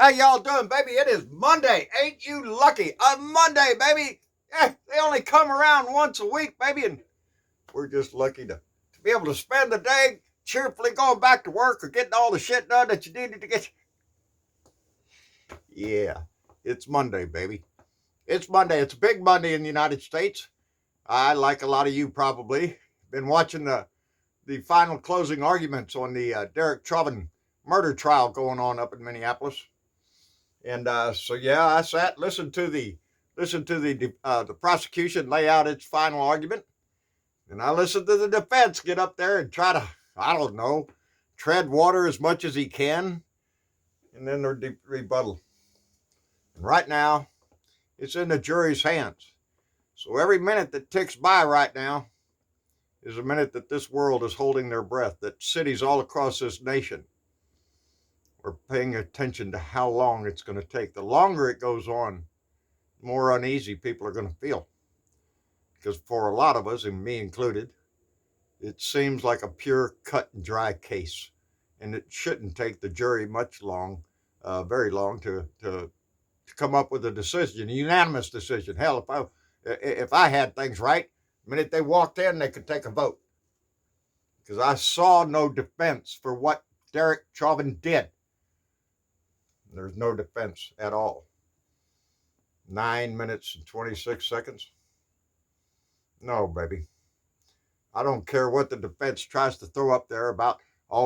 How y'all doing, baby? It is Monday. Ain't you lucky? A Monday, baby. They only come around once a week, baby, and we're just lucky to be able to spend the day cheerfully going back to work or getting all the shit done that you needed to get. Yeah, it's Monday, baby. It's Monday. It's a big Monday in the United States. I, like a lot of you probably, been watching the final closing arguments on the Derek Chauvin murder trial going on up in Minneapolis. And so yeah, I sat, listened to the prosecution lay out its final argument, and I listened to the defense get up there and try to, I don't know, tread water as much as he can, and then their rebuttal. And right now, it's in the jury's hands. So every minute that ticks by right now is a minute that this world is holding their breath, that cities all across this nation are paying attention to how long it's going to take. The longer it goes on, the more uneasy people are going to feel. Because for a lot of us, and me included, it seems like a pure cut and dry case. And it shouldn't take the jury very long to come up with a decision, a unanimous decision. Hell, if I had things right, the minute they walked in, they could take a vote. Because I saw no defense for what Derek Chauvin did. There's no defense at all. 9 minutes and 26 seconds. No, baby. I don't care what the defense tries to throw up there about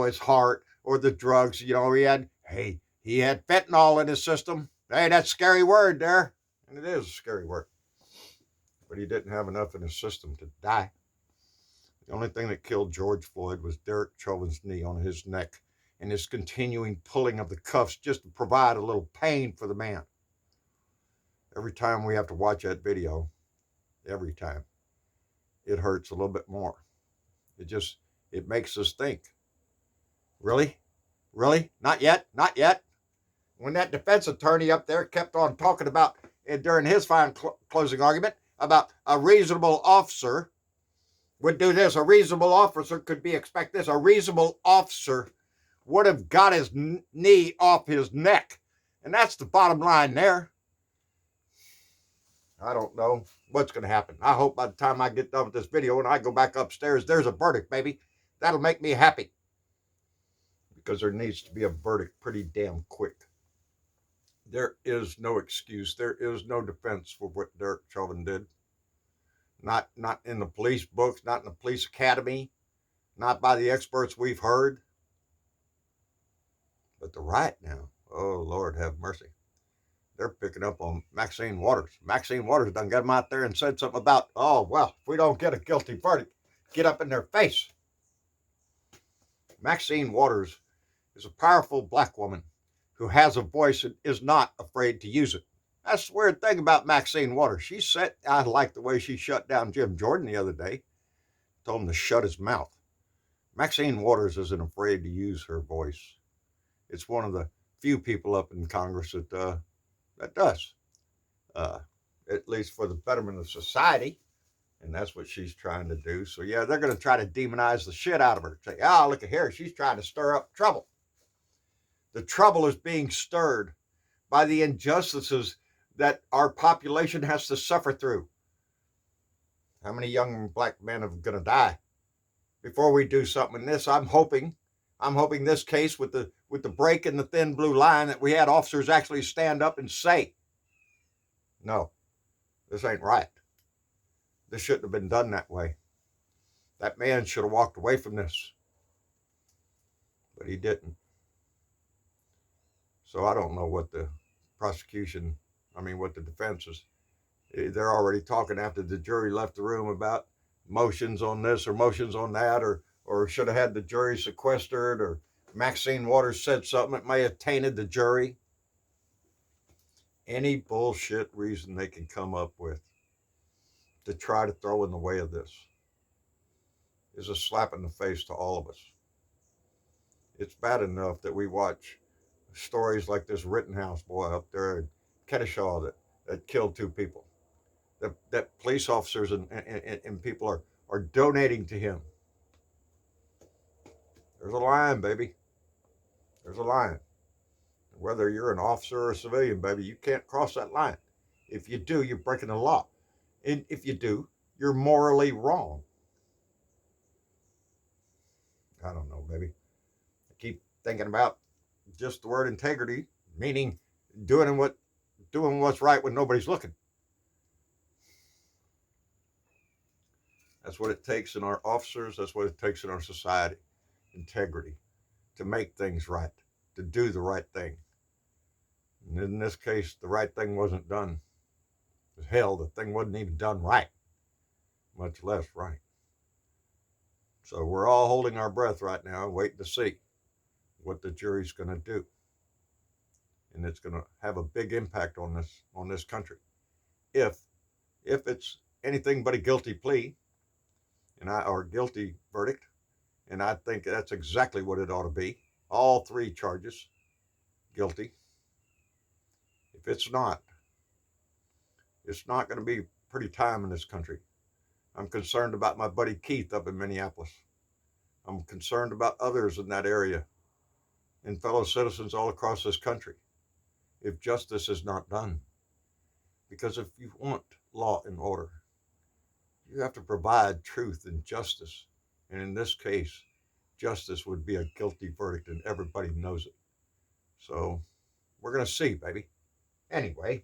his heart or the drugs. You know, he had fentanyl in his system. Hey, that's a scary word there. And it is a scary word. But he didn't have enough in his system to die. The only thing that killed George Floyd was Derek Chauvin's knee on his neck and his continuing pulling of the cuffs just to provide a little pain for the man. Every time we have to watch that video, every time, it hurts a little bit more. It makes us think. Really? Really? Not yet? Not yet? When that defense attorney up there kept on talking about, during his final closing argument, about a reasonable officer would do this, a reasonable officer could be expect this, a reasonable officer would have got his knee off his neck. And that's the bottom line there. I don't know what's going to happen. I hope by the time I get done with this video and I go back upstairs, there's a verdict, baby. That'll make me happy. Because there needs to be a verdict pretty damn quick. There is no excuse. There is no defense for what Derek Chauvin did. Not in the police books, not in the police academy, not by the experts we've heard. But the right now, oh, Lord have mercy. They're picking up on Maxine Waters. Maxine Waters done got them out there and said something about, oh, well, if we don't get a guilty verdict, get up in their face. Maxine Waters is a powerful black woman who has a voice and is not afraid to use it. That's the weird thing about Maxine Waters. I like the way she shut down Jim Jordan the other day. Told him to shut his mouth. Maxine Waters isn't afraid to use her voice. It's one of the few people up in Congress that does, at least for the betterment of society. And that's what she's trying to do. So, yeah, they're going to try to demonize the shit out of her. Say, look at here. She's trying to stir up trouble. The trouble is being stirred by the injustices that our population has to suffer through. How many young black men are going to die before we do something in this? I'm hoping this case with the break in the thin blue line that we had officers actually stand up and say, no, this ain't right. This shouldn't have been done that way. That man should have walked away from this. But he didn't. So I don't know what the defense is. They're already talking after the jury left the room about motions on this or motions on that, or should have had the jury sequestered, or Maxine Waters said something that may have tainted the jury. Any bullshit reason they can come up with to try to throw in the way of this is a slap in the face to all of us. It's bad enough that we watch stories like this Rittenhouse boy up there in Kennesaw that killed 2 people. That police officers and people are donating to him. There's a line, baby. There's a line. Whether you're an officer or a civilian, baby, you can't cross that line. If you do, you're breaking the law. And if you do, you're morally wrong. I don't know, baby. I keep thinking about just the word integrity, meaning doing what's right when nobody's looking. That's what it takes in our officers. That's what it takes in our society. Integrity, to make things right, to do the right thing. And in this case, the right thing wasn't done. Hell, the thing wasn't even done right, much less right. So we're all holding our breath right now, waiting to see what the jury's going to do. And it's going to have a big impact on this country. If it's anything but a guilty plea, or guilty verdict, and I think that's exactly what it ought to be. All 3 charges, guilty. If it's not going to be a pretty time in this country. I'm concerned about my buddy Keith up in Minneapolis. I'm concerned about others in that area and fellow citizens all across this country if justice is not done. Because if you want law and order, you have to provide truth and justice. And in this case, justice would be a guilty verdict, and everybody knows it. So we're going to see, baby. Anyway,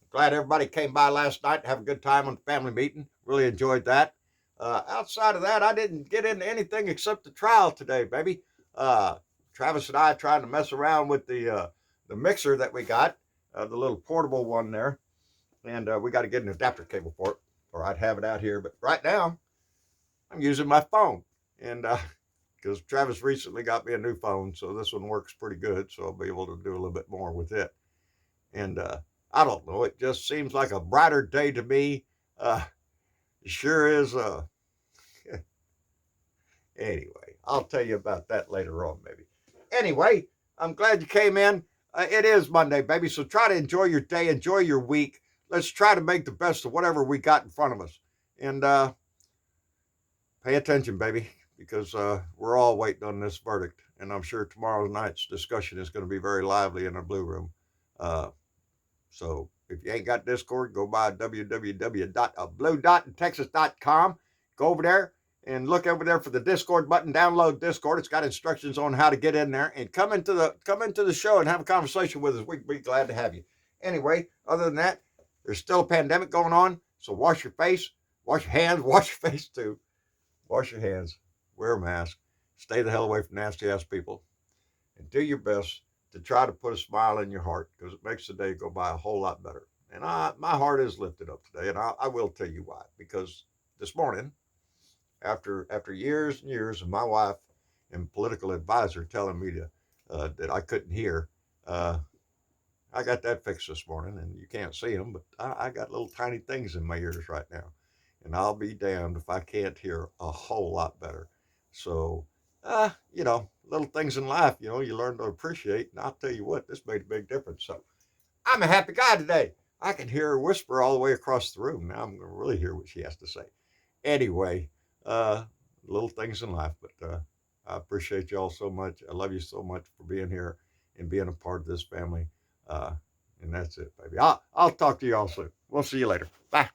glad everybody came by last night to have a good time on the family meeting. Really enjoyed that. Outside of that, I didn't get into anything except the trial today, baby. Travis and I trying to mess around with the mixer that we got, the little portable one there. And we got to get an adapter cable for it, or I'd have it out here. But right now, I'm using my phone. And because Travis recently got me a new phone, so this one works pretty good. So I'll be able to do a little bit more with it. And I don't know, it just seems like a brighter day to me. It sure is. Anyway, I'll tell you about that later on, maybe. Anyway, I'm glad you came in. It is Monday, baby, so try to enjoy your day, enjoy your week. Let's try to make the best of whatever we got in front of us. And pay attention, baby, because we're all waiting on this verdict. And I'm sure tomorrow night's discussion is going to be very lively in our Blue Room. So if you ain't got Discord, go by www.bluedotintexas.com. Go over there and look over there for the Discord button. Download Discord. It's got instructions on how to get in there and come into the show and have a conversation with us. We'd be glad to have you. Anyway, other than that, there's still a pandemic going on. So wash your face, wash your hands, wash your face too. Wash your hands, wear a mask, stay the hell away from nasty ass people, and do your best to try to put a smile in your heart, because it makes the day go by a whole lot better. And my heart is lifted up today, and I will tell you why. Because this morning, after years and years of my wife and political advisor telling me that I couldn't hear, I got that fixed this morning, and you can't see them, but I got little tiny things in my ears right now. And I'll be damned if I can't hear a whole lot better. So, little things in life, you learn to appreciate. And I'll tell you what, this made a big difference. So I'm a happy guy today. I can hear her whisper all the way across the room. Now I'm going to really hear what she has to say. Anyway, little things in life. But I appreciate y'all so much. I love you so much for being here and being a part of this family. And that's it, baby. I'll talk to y'all soon. We'll see you later. Bye.